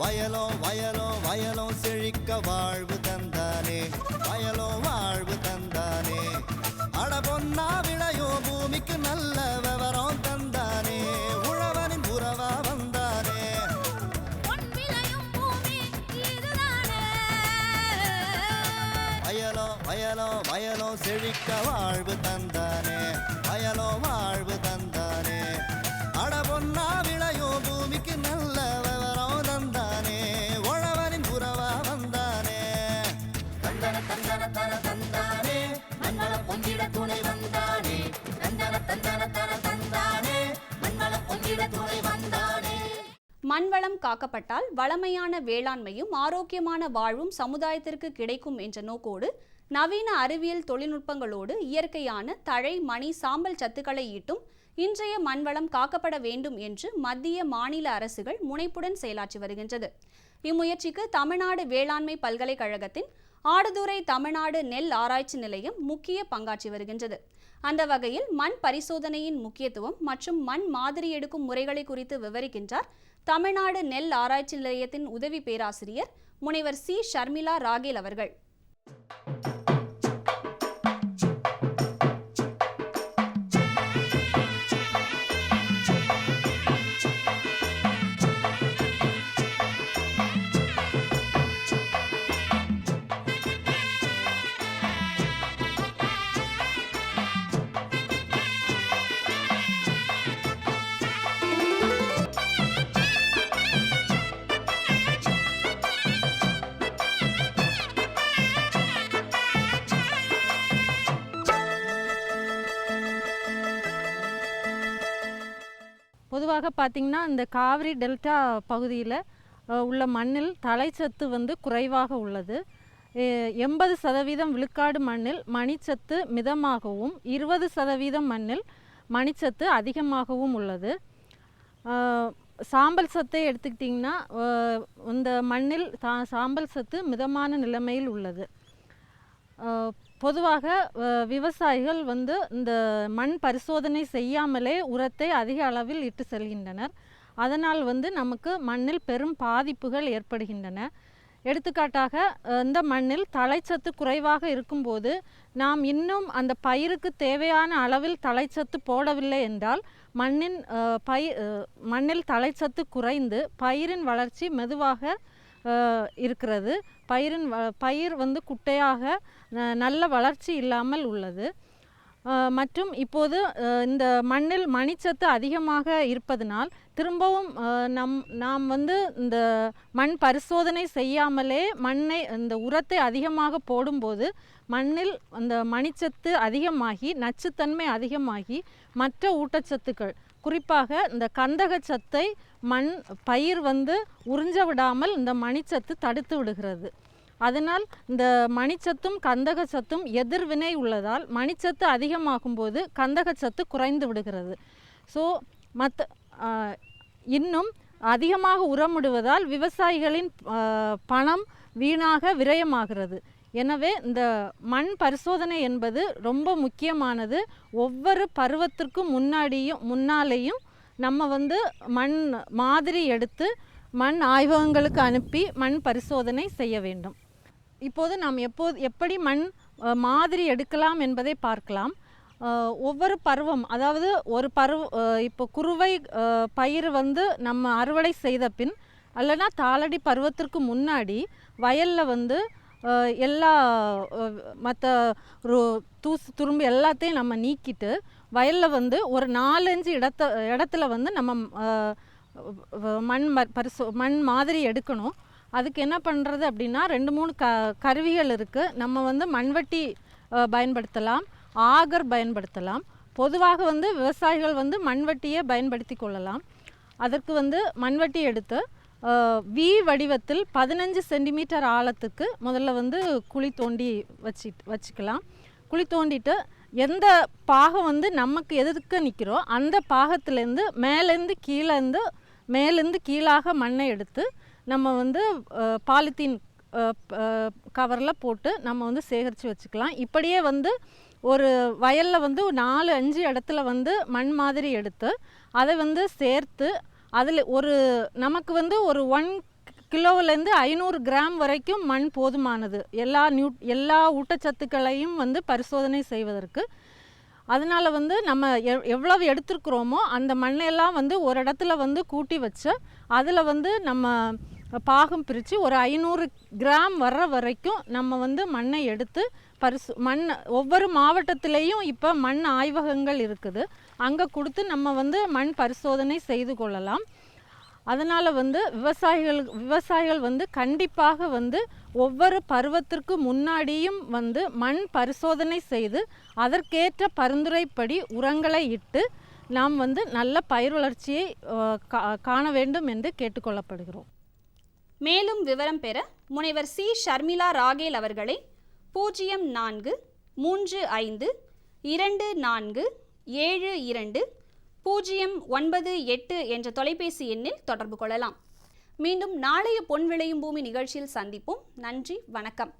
வயலோ வயலோ வயலோ செழிக்க வாழ்வு தந்தானே, வயலோ வாழ்வு தந்தானே. அட பொன்னா விளையோ பூமிக்கு நல்ல விவரம் தந்தானே, உழவனின் உறவா வந்தானே. வயலோ வயலோ வயலோ செழிக்க வாழ்வு தந்தானே, வயலோ வாழ்வு தந்தானே. அட பொன்னா விளையோ பூமிக்கு நல்ல விவரம் தந்தானே, உழவனின் உறவா வந்தானே. தந்தன தந்தன தன தந்தானே, மண்ணளம் பொங்கிட துணை வந்தானே. தந்தன தந்தன தன தந்தானே, மண்ணளம் பொங்கிட துணை வந்தானே. மண்வளம் காக்கப்பட்டால் வளமையான வேளாண்மையும் ஆரோக்கியமான வாழ்வும் சமுதாயத்திற்கு கிடைக்கும் என்ற நோக்கோடு நவீன அறிவியல் தொழில்நுட்பங்களோடு இயற்கையான தழை, மணி, சாம்பல் சத்துக்களை ஈட்டும் இன்றைய மண்வளம் காக்கப்பட வேண்டும் என்று மத்திய மாநில அரசுகள் முனைப்புடன் செயலாற்றி வருகின்றது. இம்முயற்சிக்கு தமிழ்நாடு வேளாண்மை பல்கலைக்கழகத்தின் ஆடுதுறை தமிழ்நாடு நெல் ஆராய்ச்சி நிலையம் முக்கிய பங்காற்றி வருகின்றது. அந்த வகையில் மண் பரிசோதனையின் முக்கியத்துவம் மற்றும் மண் மாதிரி எடுக்கும் முறைகளை குறித்து விவரிக்கின்றார் தமிழ்நாடு நெல் ஆராய்ச்சி நிலையத்தின் உதவி பேராசிரியர் முனைவர் சி. ஷர்மிளா ராகேல் அவர்கள். பொதுவாக பார்த்திங்கன்னா இந்த காவிரி டெல்டா பகுதியில் உள்ள மண்ணில் தழைச்சத்து வந்து குறைவாக உள்ளது. 80% விழுக்காடு மண்ணில் மணிச்சத்து மிதமாகவும் 20% மண்ணில் மணிச்சத்து அதிகமாகவும் உள்ளது. சாம்பல் சத்தை எடுத்துக்கிட்டிங்கன்னா இந்த மண்ணில் சாம்பல் சத்து மிதமான நிலைமையில் உள்ளது. பொதுவாக விவசாயிகள் வந்து இந்த மண் பரிசோதனை செய்யாமலே உரத்தை அதிக அளவில் இட்டு செல்கின்றனர். அதனால் வந்து நமக்கு மண்ணில் பெரும் பாதிப்புகள் ஏற்படுகின்றன. எடுத்துக்காட்டாக இந்த மண்ணில் தழைச்சத்து குறைவாக இருக்கும்போது நாம் இன்னும் அந்த பயிருக்கு தேவையான அளவில் தழைச்சத்து போடவில்லை என்றால் மண்ணில் தழைச்சத்து குறைந்து பயிரின் வளர்ச்சி மெதுவாக இருக்கிறது. பயிர் வந்து குட்டையாக நல்ல வளர்ச்சி இல்லாமல் உள்ளது. மற்றும் இப்போது இந்த மண்ணில் மணிச்சத்து அதிகமாக இருப்பதனால் திரும்பவும் நாம் வந்து இந்த மண் பரிசோதனை செய்யாமலே இந்த உரத்தை அதிகமாக போடும்போது மண்ணில் அந்த மணிச்சத்து அதிகமாகி நச்சுத்தன்மை அதிகமாகி மற்ற ஊட்டச்சத்துக்கள் குறிப்பாக இந்த கந்தகச்சத்தை பயிர் வந்து உறிஞ்ச விடாமல் இந்த மணிச்சத்து தடுத்து விடுகிறது. அதனால் இந்த மணிச்சத்தும் கந்தகச்சத்தும் எதிர்வினை உள்ளதால் மணிச்சத்து அதிகமாகும் போது கந்தகச்சத்து குறைந்து விடுகிறது. ஸோ இன்னும் அதிகமாக உரமிடுவதால் விவசாயிகளின் பணம் வீணாக விரயமாகிறது. எனவே இந்த மண் பரிசோதனை என்பது ரொம்ப முக்கியமானது. ஒவ்வொரு பருவத்திற்கும் முன்னாலேயும் நம்ம வந்து மண் மாதிரி எடுத்து மண் ஆய்வகங்களுக்கு அனுப்பி மண் பரிசோதனை செய்ய வேண்டும். இப்போது நாம் எப்படி மண் மாதிரி எடுக்கலாம் என்பதை பார்க்கலாம். ஒவ்வொரு பருவம், அதாவது இப்போ குறுவை பயிர் வந்து நம்ம அறுவடை செய்த பின் அல்லனா தாளடி பருவத்திற்கு முன்னாடி வயலில் வந்து எல்லா மற்ற தூசு துரும்பு எல்லாத்தையும் நம்ம நீக்கிட்டு வயலில் வந்து ஒரு 4-5 இடத்துல வந்து நம்ம மண் மாதிரி எடுக்கணும். அதுக்கு என்ன பண்ணுறது அப்படின்னா 2-3 கருவிகள் இருக்குது. நம்ம வந்து மண்வெட்டி பயன்படுத்தலாம், ஆகர் பயன்படுத்தலாம். பொதுவாக வந்து விவசாயிகள் வந்து மண்வெட்டியை பயன்படுத்தி கொள்ளலாம். அதற்கு வந்து மண்வெட்டி எடுத்து வி வடிவத்தில் 15 சென்டிமீட்டர் ஆழத்துக்கு முதல்ல வந்து குழி தோண்டி வச்சுக்கலாம். குழி தோண்டிட்டு எந்த பாகம் வந்து நமக்கு எதுக்கு நிற்கிறோ அந்த பாகத்துலேருந்து மேலேருந்து கீழாக மண்ணை எடுத்து நம்ம வந்து பாலித்தீன் கவரில் போட்டு நம்ம வந்து சேகரித்து வச்சுக்கலாம். இப்படியே வந்து ஒரு வயலில் வந்து 4-5 இடத்துல வந்து மண் மாதிரி எடுத்து அதை வந்து சேர்த்து அதில் நமக்கு வந்து ஒரு 1 கிலோவிலேருந்து 500 கிராம் வரைக்கும் மண் போதுமானது எல்லா ஊட்டச்சத்துக்களையும் வந்து பரிசோதனை செய்வதற்கு. அதனால் வந்து நம்ம எவ்வளவு எடுத்துருக்குறோமோ அந்த மண்ணையெல்லாம் வந்து ஒரு இடத்துல வந்து கூட்டி வச்சு அதில் வந்து நம்ம பாகம் பிரித்து ஒரு 500 கிராம் வர்ற வரைக்கும் நம்ம வந்து மண்ணை எடுத்து மண் ஒவ்வொரு மாவட்டத்திலையும் இப்போ மண் ஆய்வகங்கள் இருக்குது, அங்கே கொடுத்து நம்ம வந்து மண் பரிசோதனை செய்து கொள்ளலாம். அதனால் வந்து விவசாயிகள் வந்து கண்டிப்பாக வந்து ஒவ்வொரு பருவத்திற்கு முன்னாடியும் வந்து மண் பரிசோதனை செய்து அதற்கேற்ற பரிந்துரைப்படி உரங்களை இட்டு நாம் வந்து நல்ல பயிர் வளர்ச்சியை காண வேண்டும் என்று கேட்டுக்கொள்ளப்படுகிறோம். மேலும் விவரம் பெற முனைவர் சி. ஷர்மிளா ராகேல் அவர்களை 0424720298 என்ற தொலைபேசி எண்ணில் தொடர்பு கொள்ளலாம். மீண்டும் நாளைய பொன் விளையும் பூமி நிகழ்ச்சியில் சந்திப்போம். நன்றி, வணக்கம்.